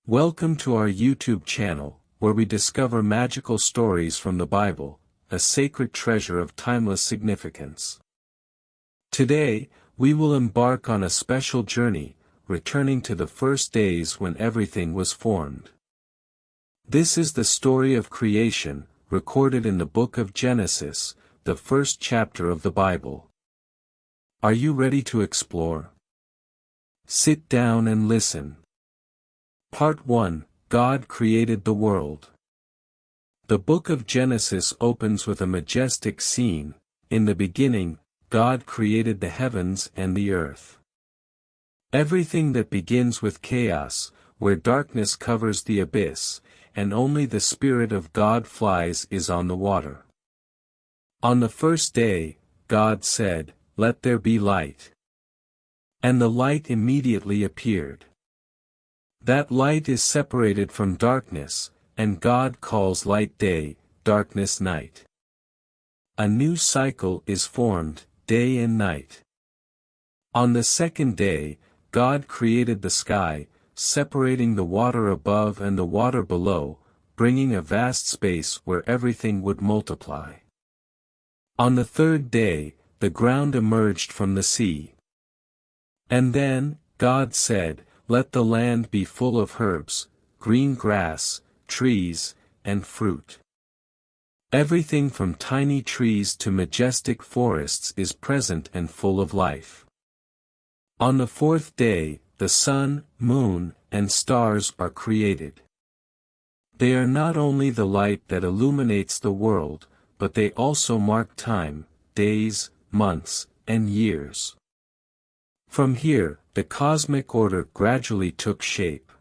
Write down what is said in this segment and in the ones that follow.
Welcome to our YouTube channel, where we discover magical stories from the Bible, a sacred treasure of timeless significance. Today, we will embark on a special journey, returning to the first days when everything was formed. This is the story of creation, recorded in the book of Genesis, the first chapter of the Bible. Are you ready to explore? Sit down and listen. Part 1, God created the world. The book of Genesis opens with a majestic scene. In the beginning, God created the heavens and the earth. Everything that begins with chaos, where darkness covers the abyss, and only the Spirit of God flies is on the water. On the first day, God said, "Let there be light." And the light immediately appeared. That light is separated from darkness, and God calls light day, darkness night. A new cycle is formed, day and night. On the second day, God created the sky, separating the water above and the water below, bringing a vast space where everything would multiply. On the third day, the ground emerged from the sea. And then, God said, "Let the land be full of herbs, green grass, trees, and fruit." Everything from tiny trees to majestic forests is present and full of life. On the fourth day, the sun, moon, and stars are created. They are not only the light that illuminates the world, but they also mark time, days, months, and years. From here, the cosmic order gradually took shape.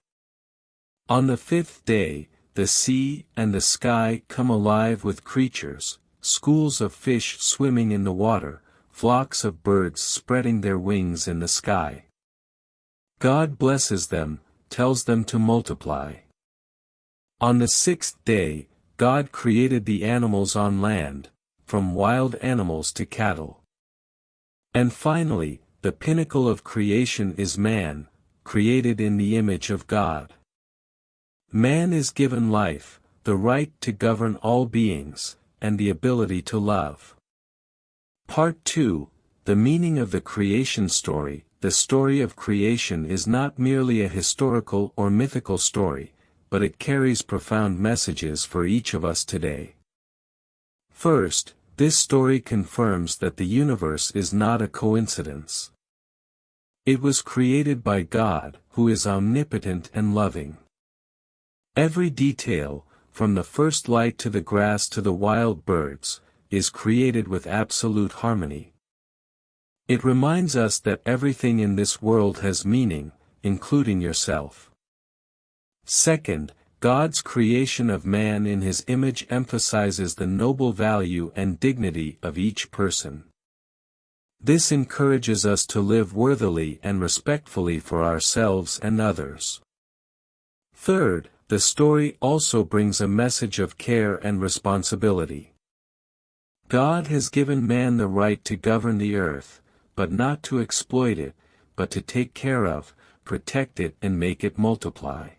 On the fifth day, the sea and the sky come alive with creatures, schools of fish swimming in the water, flocks of birds spreading their wings in the sky. God blesses them, tells them to multiply. On the sixth day, God created the animals on land, from wild animals to cattle. And finally, the pinnacle of creation is man, created in the image of God. Man is given life, the right to govern all beings, and the ability to love. Part 2, the meaning of the creation story. The story of creation is not merely a historical or mythical story, but it carries profound messages for each of us today. First, this story confirms that the universe is not a coincidence. It was created by God, who is omnipotent and loving. Every detail, from the first light to the grass to the wild birds, is created with absolute harmony. It reminds us that everything in this world has meaning, including yourself. Second, God's creation of man in his image emphasizes the noble value and dignity of each person. This encourages us to live worthily and respectfully for ourselves and others. Third, the story also brings a message of care and responsibility. God has given man the right to govern the earth, but not to exploit it, but to take care of, protect it and make it multiply.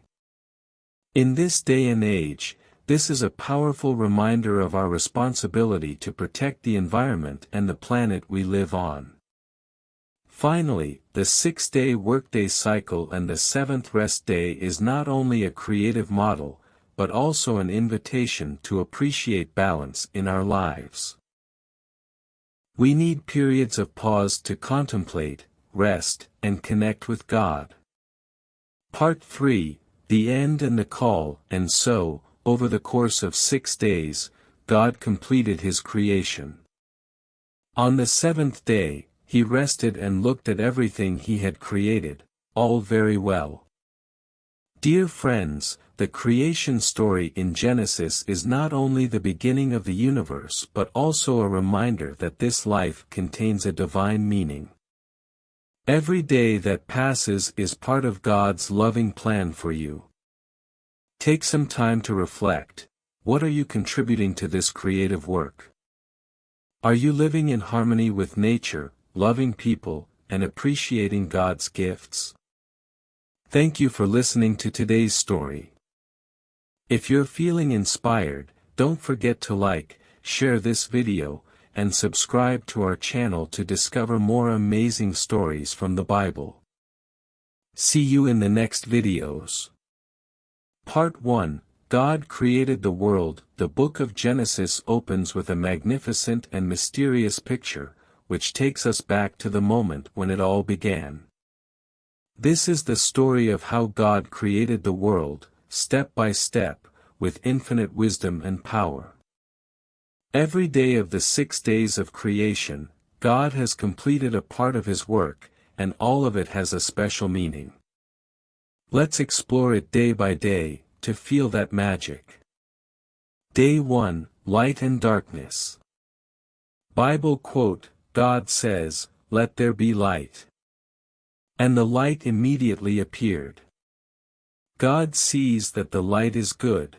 In this day and age, this is a powerful reminder of our responsibility to protect the environment and the planet we live on. Finally, the six-day workday cycle and the seventh rest day is not only a creative model, but also an invitation to appreciate balance in our lives. We need periods of pause to contemplate, rest, and connect with God. Part 3, the end and the call. And so, over the course of 6 days, God completed his creation. On the seventh day, he rested and looked at everything he had created, all very well. Dear friends, the creation story in Genesis is not only the beginning of the universe but also a reminder that this life contains a divine meaning. Every day that passes is part of God's loving plan for you. Take some time to reflect. What are you contributing to this creative work? Are you living in harmony with nature, loving people, and appreciating God's gifts? Thank you for listening to today's story. If you're feeling inspired, don't forget to like, share this video, and subscribe to our channel to discover more amazing stories from the Bible. See you in the next videos. Part 1, God created the world. The book of Genesis opens with a magnificent and mysterious picture, which takes us back to the moment when it all began. This is the story of how God created the world, step by step, with infinite wisdom and power. Every day of the 6 days of creation, God has completed a part of His work, and all of it has a special meaning. Let's explore it day by day, to feel that magic. Day 1, Light and Darkness. Bible quote, God says, "Let there be light." And the light immediately appeared. God sees that the light is good.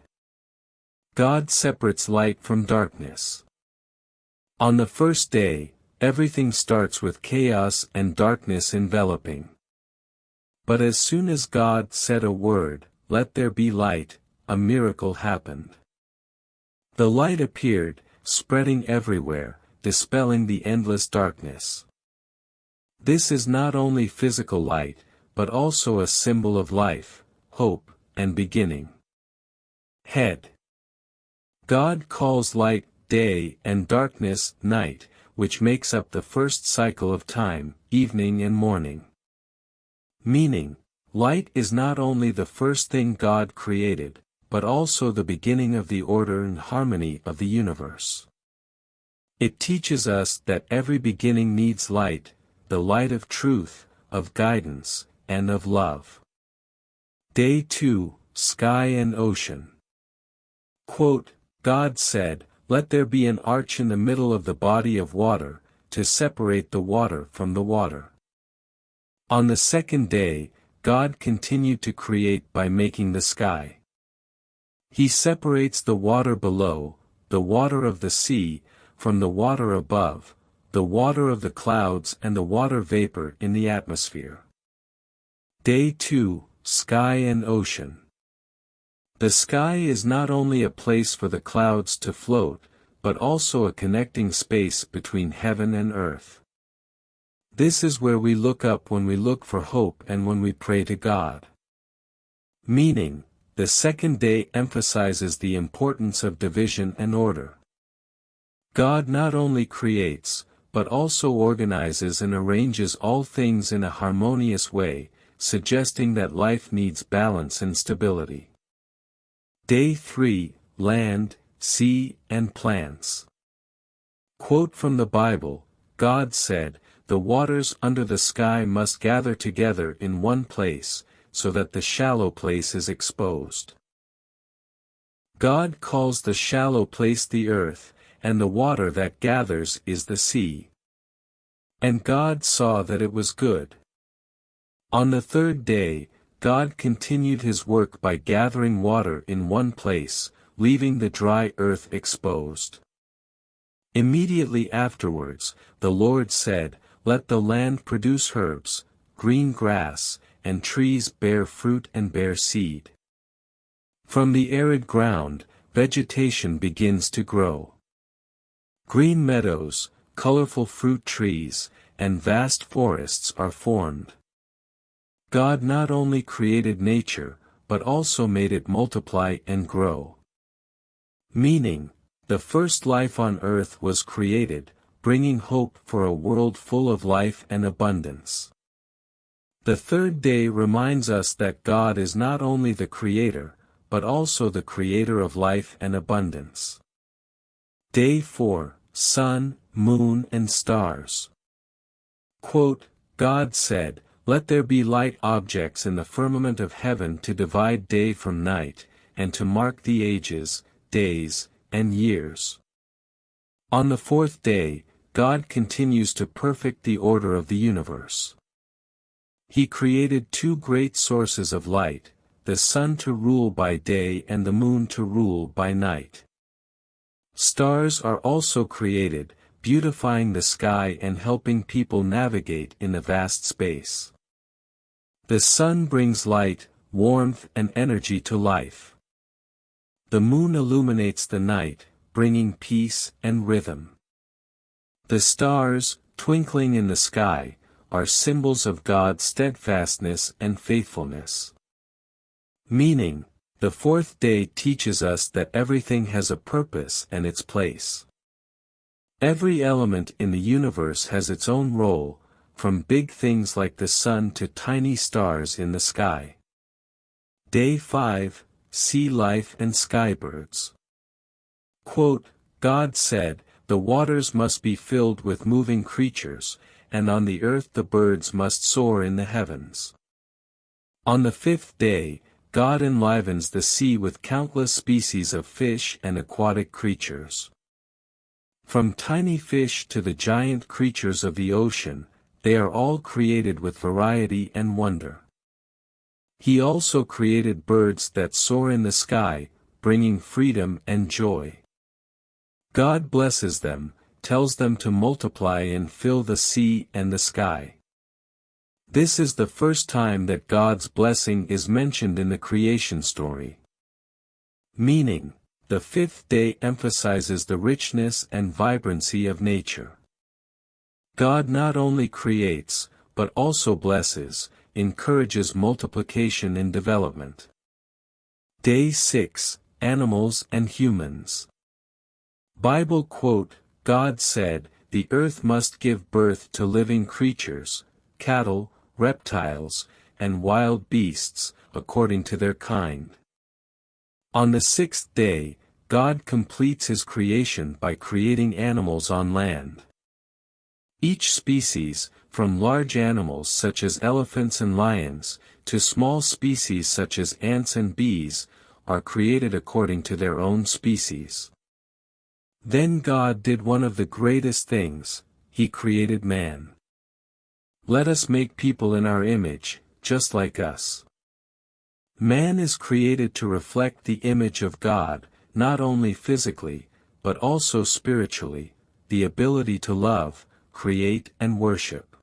God separates light from darkness. On the first day, everything starts with chaos and darkness enveloping. But as soon as God said a word, "Let there be light," a miracle happened. The light appeared, spreading everywhere, dispelling the endless darkness. This is not only physical light, but also a symbol of life, hope, and beginning. Head. God calls light day and darkness night, which makes up the first cycle of time, evening and morning. Meaning, light is not only the first thing God created, but also the beginning of the order and harmony of the universe. It teaches us that every beginning needs light, the light of truth, of guidance, and of love. Day 2, Sky and Ocean. Quote, God said, "Let there be an arch in the middle of the body of water, to separate the water from the water." On the second day, God continued to create by making the sky. He separates the water below, the water of the sea, from the water above, the water of the clouds and the water vapor in the atmosphere. Day 2, Sky and Ocean. The sky is not only a place for the clouds to float, but also a connecting space between heaven and earth. This is where we look up when we look for hope and when we pray to God. Meaning, the second day emphasizes the importance of division and order. God not only creates, but also organizes and arranges all things in a harmonious way, suggesting that life needs balance and stability. Day 3, Land, Sea, and Plants. Quote from the Bible, God said, "The waters under the sky must gather together in one place, so that the shallow place is exposed." God calls the shallow place the earth, and the water that gathers is the sea. And God saw that it was good. On the third day, God continued His work by gathering water in one place, leaving the dry earth exposed. Immediately afterwards, the Lord said, "Let the land produce herbs, green grass, and trees bear fruit and bear seed." From the arid ground, vegetation begins to grow. Green meadows, colorful fruit trees, and vast forests are formed. God not only created nature, but also made it multiply and grow. Meaning, the first life on earth was created, bringing hope for a world full of life and abundance. The third day reminds us that God is not only the Creator, but also the Creator of life and abundance. Day 4, Sun, Moon and Stars. Quote, God said, "Let there be light objects in the firmament of heaven to divide day from night, and to mark the ages, days, and years." On the fourth day, God continues to perfect the order of the universe. He created two great sources of light, the sun to rule by day and the moon to rule by night. Stars are also created, beautifying the sky and helping people navigate in the vast space. The sun brings light, warmth and energy to life. The moon illuminates the night, bringing peace and rhythm. The stars, twinkling in the sky, are symbols of God's steadfastness and faithfulness. Meaning, the fourth day teaches us that everything has a purpose and its place. Every element in the universe has its own role, from big things like the sun to tiny stars in the sky. Day 5, Sea Life and Skybirds. Quote, God said, "The waters must be filled with moving creatures, and on the earth the birds must soar in the heavens." On the fifth day, God enlivens the sea with countless species of fish and aquatic creatures. From tiny fish to the giant creatures of the ocean, they are all created with variety and wonder. He also created birds that soar in the sky, bringing freedom and joy. God blesses them, tells them to multiply and fill the sea and the sky. This is the first time that God's blessing is mentioned in the creation story. Meaning, the fifth day emphasizes the richness and vibrancy of nature. God not only creates, but also blesses, encourages multiplication and development. Day 6, Animals and Humans. Bible quote, God said, "The earth must give birth to living creatures, cattle, reptiles, and wild beasts, according to their kind." On the sixth day, God completes his creation by creating animals on land. Each species, from large animals such as elephants and lions, to small species such as ants and bees, are created according to their own species. Then God did one of the greatest things, he created man. Let us make people in our image, just like us. Man is created to reflect the image of God, not only physically, but also spiritually, the ability to love, create and worship.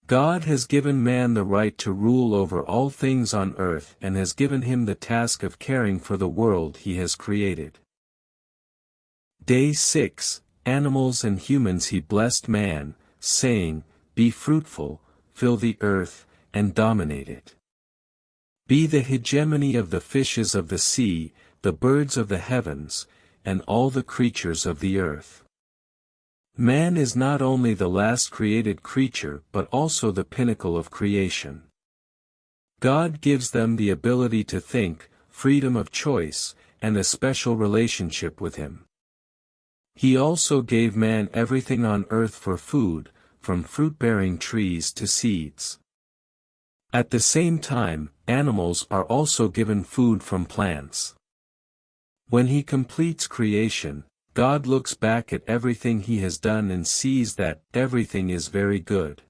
God has given man the right to rule over all things on earth and has given him the task of caring for the world he has created. Day 6, Animals and Humans. He blessed man, saying, "Be fruitful, fill the earth, and dominate it. Be the hegemony of the fishes of the sea, the birds of the heavens, and all the creatures of the earth." Man is not only the last created creature but also the pinnacle of creation. God gives them the ability to think, freedom of choice, and a special relationship with him. He also gave man everything on earth for food, from fruit-bearing trees to seeds. At the same time, animals are also given food from plants. When he completes creation, God looks back at everything he has done and sees that everything is very good.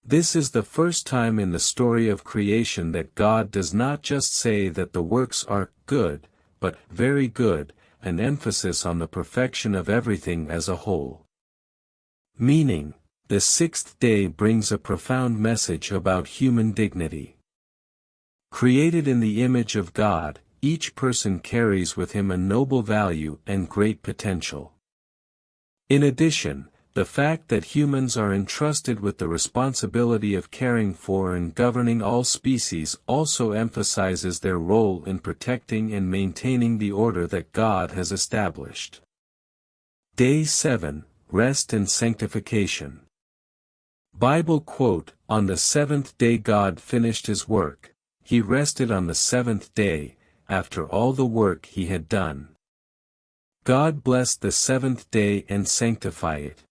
This is the first time in the story of creation that God does not just say that the works are good, but very good, an emphasis on the perfection of everything as a whole. Meaning, the sixth day brings a profound message about human dignity. Created in the image of God, each person carries with him a noble value and great potential. In addition, the fact that humans are entrusted with the responsibility of caring for and governing all species also emphasizes their role in protecting and maintaining the order that God has established. Day 7, Rest and Sanctification. Bible quote, "On the seventh day God finished his work, he rested on the seventh day, after all the work he had done. God blessed the seventh day and sanctified it."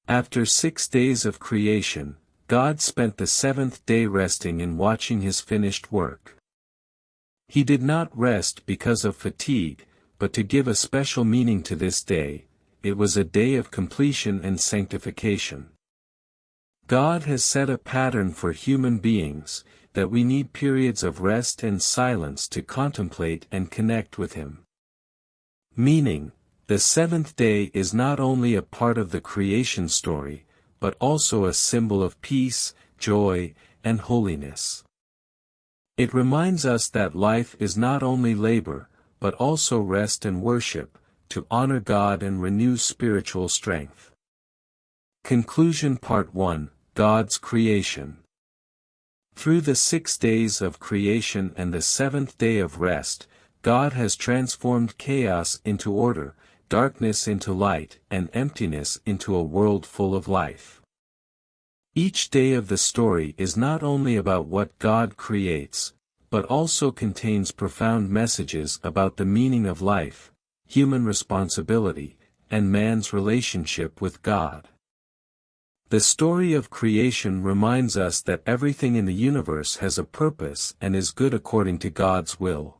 After 6 days of creation, God spent the seventh day resting and watching his finished work. He did not rest because of fatigue, but to give a special meaning to this day. It was a day of completion and sanctification. God has set a pattern for human beings, that we need periods of rest and silence to contemplate and connect with him. Meaning, the seventh day is not only a part of the creation story, but also a symbol of peace, joy, and holiness. It reminds us that life is not only labor, but also rest and worship, to honor God and renew spiritual strength. Conclusion Part 1: God's Creation. Through the 6 days of creation and the 7th day of rest, God has transformed chaos into order, darkness into light, and emptiness into a world full of life. Each day of the story is not only about what God creates, but also contains profound messages about the meaning of life, human responsibility, and man's relationship with God. The story of creation reminds us that everything in the universe has a purpose and is good according to God's will.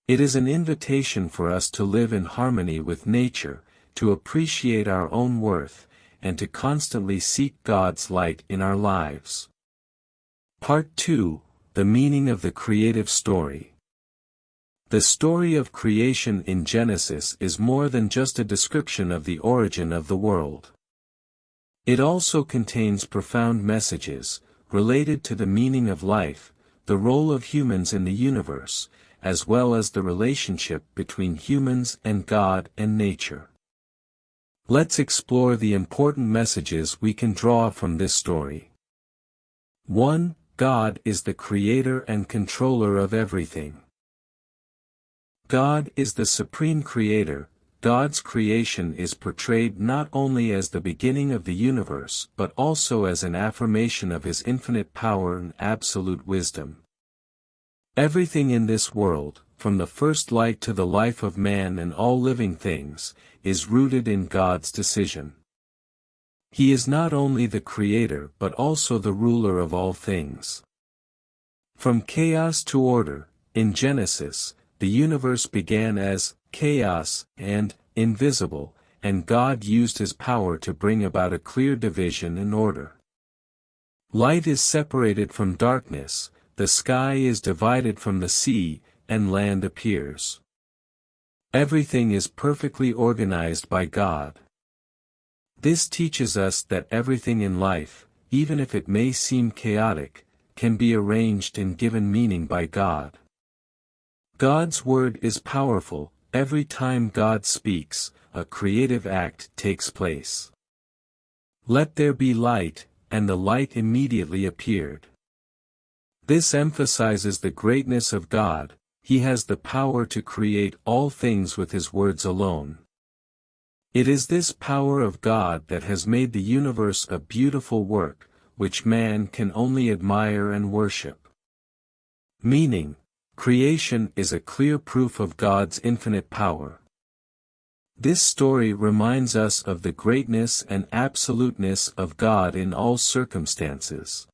It is an invitation for us to live in harmony with nature, to appreciate our own worth, and to constantly seek God's light in our lives. Part 2: The meaning of the creative story. The story of creation in Genesis is more than just a description of the origin of the world. It also contains profound messages, related to the meaning of life, the role of humans in the universe, as well as the relationship between humans and God and nature. Let's explore the important messages we can draw from this story. 1. God is the creator and controller of everything. God is the supreme creator. God's creation is portrayed not only as the beginning of the universe but also as an affirmation of His infinite power and absolute wisdom. Everything in this world, from the first light to the life of man and all living things, is rooted in God's decision. He is not only the creator but also the ruler of all things. From chaos to order, in Genesis, the universe began as chaos and invisible, and God used His power to bring about a clear division and order. Light is separated from darkness, the sky is divided from the sea, and land appears. Everything is perfectly organized by God. This teaches us that everything in life, even if it may seem chaotic, can be arranged and given meaning by God. God's word is powerful. Every time God speaks, a creative act takes place. Let there be light, and the light immediately appeared. This emphasizes the greatness of God. He has the power to create all things with His words alone. It is this power of God that has made the universe a beautiful work, which man can only admire and worship. Meaning, creation is a clear proof of God's infinite power. This story reminds us of the greatness and absoluteness of God in all circumstances.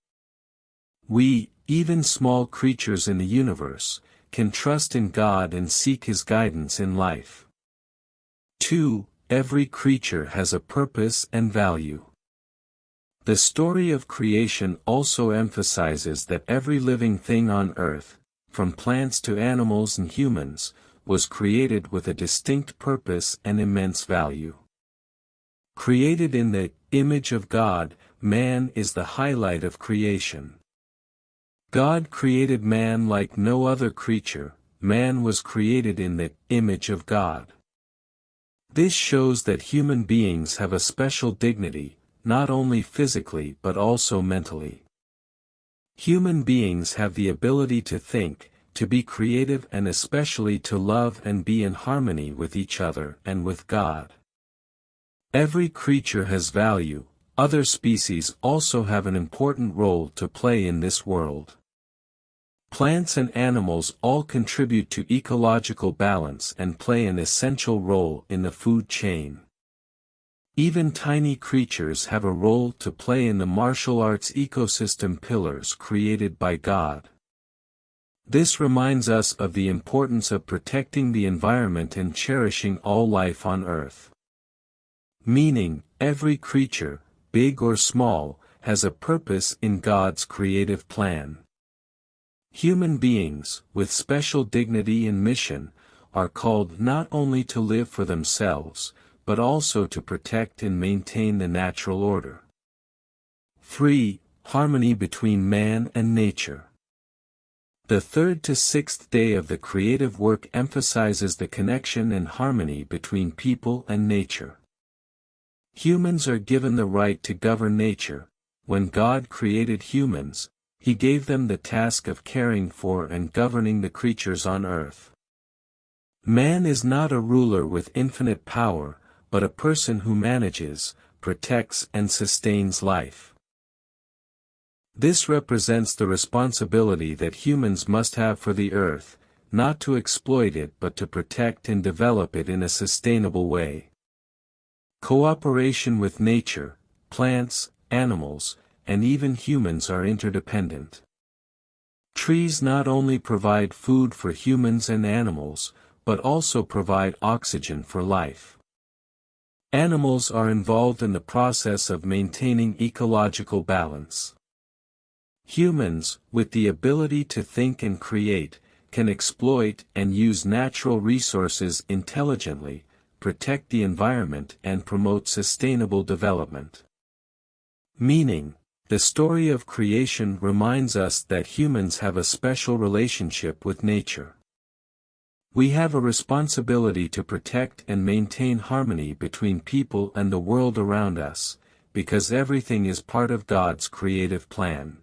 We, even small creatures in the universe, can trust in God and seek His guidance in life. 2. Every creature has a purpose and value. The story of creation also emphasizes that every living thing on earth, from plants to animals and humans, was created with a distinct purpose and immense value. Created in the image of God, man is the highlight of creation. God created man like no other creature. Man was created in the image of God. This shows that human beings have a special dignity, not only physically but also mentally. Human beings have the ability to think, to be creative, and especially to love and be in harmony with each other and with God. Every creature has value. Other species also have an important role to play in this world. Plants and animals all contribute to ecological balance and play an essential role in the food chain. Even tiny creatures have a role to play in the martial arts ecosystem pillars created by God. This reminds us of the importance of protecting the environment and cherishing all life on Earth. Meaning, every creature, big or small, has a purpose in God's creative plan. Human beings, with special dignity and mission, are called not only to live for themselves, but also to protect and maintain the natural order. 3. harmony between man and nature. The third to sixth day of the creative work emphasizes the connection and harmony between people and nature. Humans are given the right to govern nature. When God created humans, He gave them the task of caring for and governing the creatures on earth. Man is not a ruler with infinite power, but a person who manages, protects and sustains life. This represents the responsibility that humans must have for the earth, not to exploit it but to protect and develop it in a sustainable way. Cooperation with nature, plants, animals, and even humans are interdependent. Trees not only provide food for humans and animals, but also provide oxygen for life. Animals are involved in the process of maintaining ecological balance. Humans, with the ability to think and create, can exploit and use natural resources intelligently, protect the environment and promote sustainable development. Meaning, the story of creation reminds us that humans have a special relationship with nature. We have a responsibility to protect and maintain harmony between people and the world around us, because everything is part of God's creative plan.